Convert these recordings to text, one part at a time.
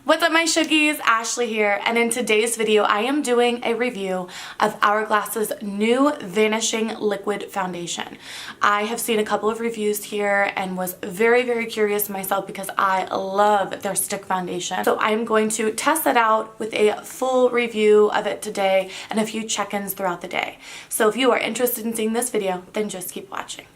What's up my Shuggies, Ashley here, and in today's video I am doing a review of Hourglass's new Vanishing Liquid Foundation. I have seen a couple of reviews here and was very curious myself because I love their stick foundation. So I'm going to test it out with a full review of it today and a few check-ins throughout the day. So if you are interested in seeing this video, then just keep watching.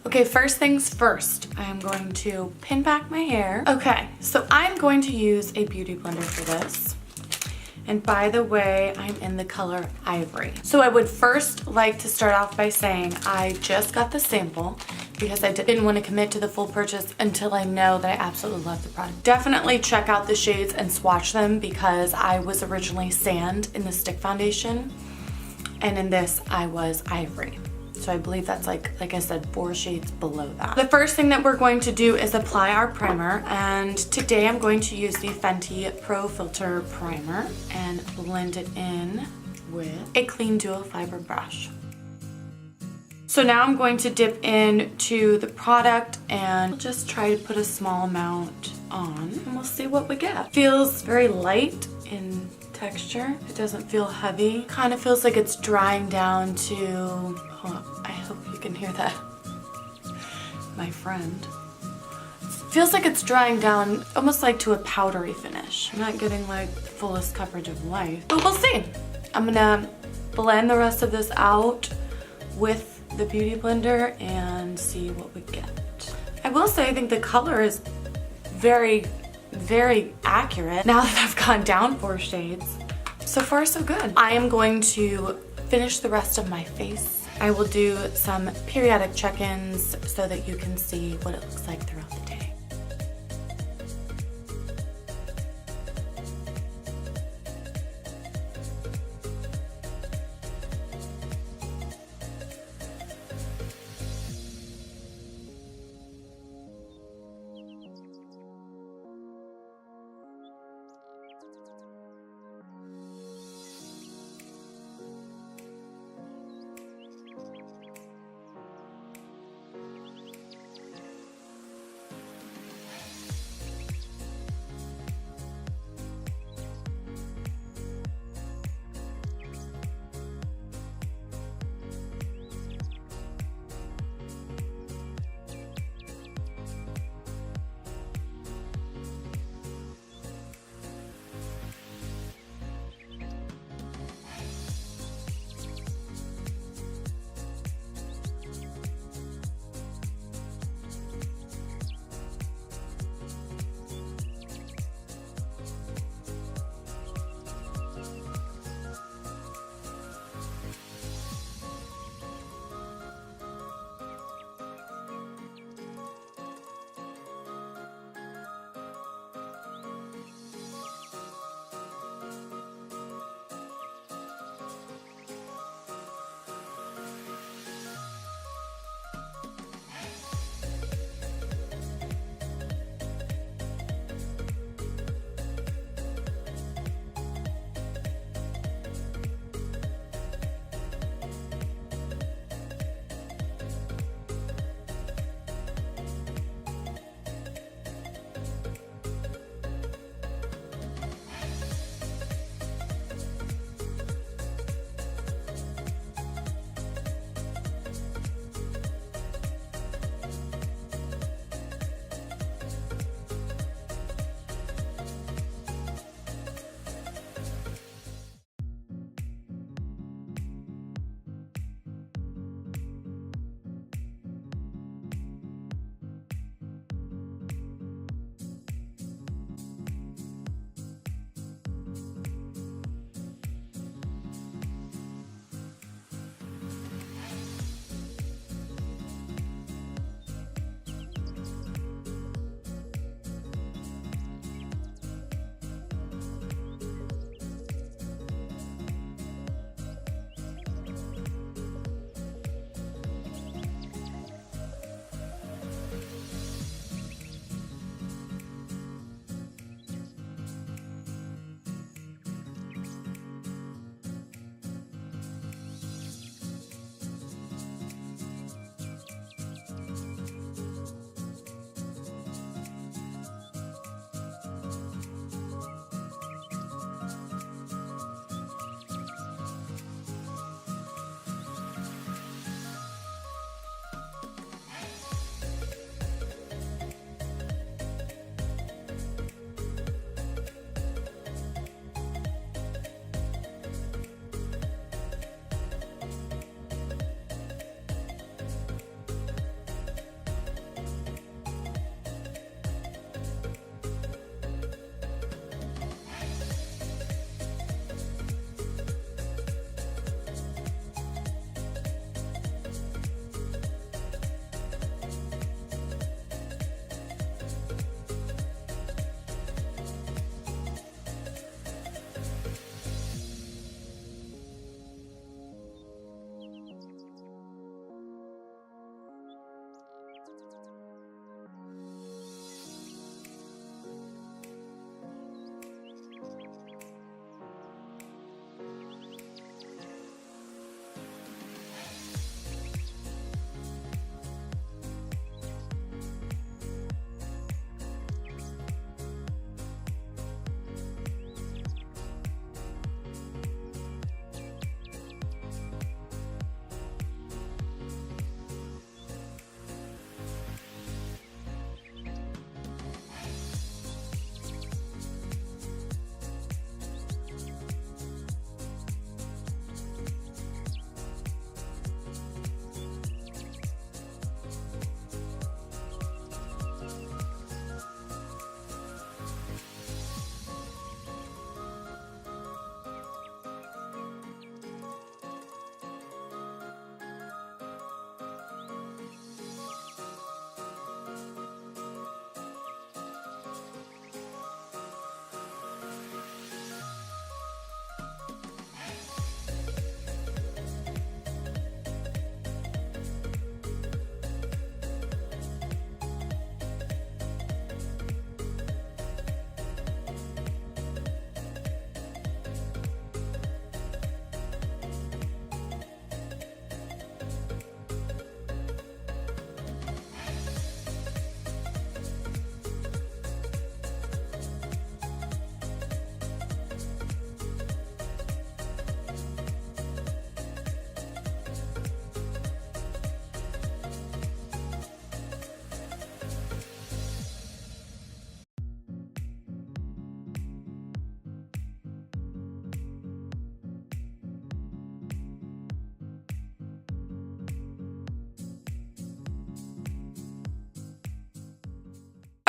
Okay, first things first, I am going to pin back my hair. Okay, so I'm going to use a beauty blender for this. And by the way, I'm in the color Ivory. So I would first like to start off by saying I just got the sample because I didn't want to commit to the full purchase until I know that I absolutely love the product. Definitely check out the shades and swatch them because I was originally sand in the stick foundation and in this I was Ivory. So I believe that's like I said, 4 shades below that. The first thing that we're going to do is apply our primer, and today I'm going to use the Fenty Pro Filter Primer and blend it in with a clean dual fiber brush. So now I'm going to dip into the product and just try to put a small amount on and we'll see what we get. Feels very light in texture. It doesn't feel heavy. Kind of feels like it's drying down to, I hope you can hear that, my friend. Feels like it's drying down almost like to a powdery finish. I'm not getting like the fullest coverage of life, but we'll see. I'm gonna blend the rest of this out with the beauty blender and see what we get. I will say I think the color is very accurate now that I've gone down 4 shades. So far so good. I am going to finish the rest of my face. I will do some periodic check-ins so that you can see what it looks like throughout the day.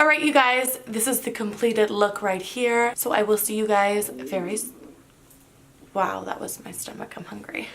All right, you guys, this is the completed look right here. So I will see you guys wow, that was my stomach. I'm hungry.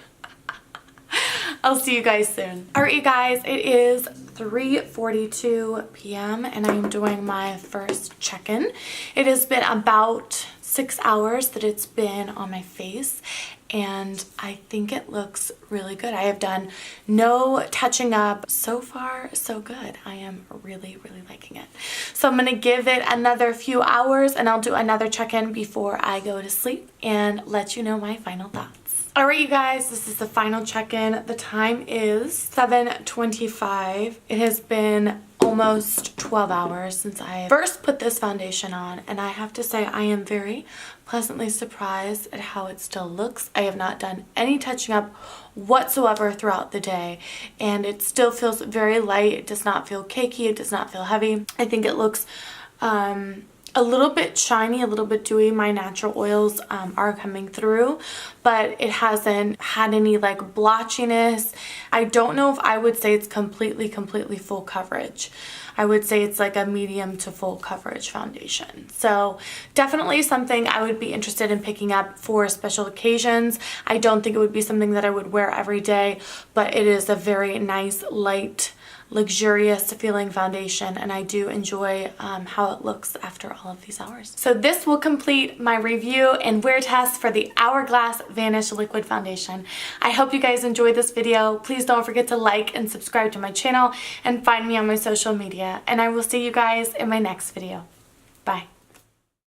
I'll see you guys soon. All right, you guys, it is 3:42 p.m. and I'm doing my first check-in. It has been about 6 hours that it's been on my face, and I think it looks really good. I have done no touching up. So far, so good. I am really, really liking it. So I'm gonna give it another few hours and I'll do another check-in before I go to sleep and let you know my final thoughts. All right, you guys, this is the final check-in. The time is 7:25. It has been almost 12 hours since I first put this foundation on, and I have to say I am very pleasantly surprised at how it still looks. I have not done any touching up whatsoever throughout the day, and it still feels very light. It does not feel cakey. It does not feel heavy. I think it looks a little bit shiny, a little bit dewy. My natural oils are coming through, but it hasn't had any like blotchiness. I don't know if I would say it's completely full coverage. I would say it's like a medium to full coverage foundation. So definitely something I would be interested in picking up for special occasions. I don't think it would be something that I would wear every day, but it is a very nice, light, luxurious feeling foundation, and I do enjoy how it looks after all of these hours. So this will complete my review and wear test for the Hourglass Vanish Liquid Foundation. I hope you guys enjoyed this video. Please don't forget to like and subscribe to my channel and find me on my social media, and I will see you guys in my next video. Bye.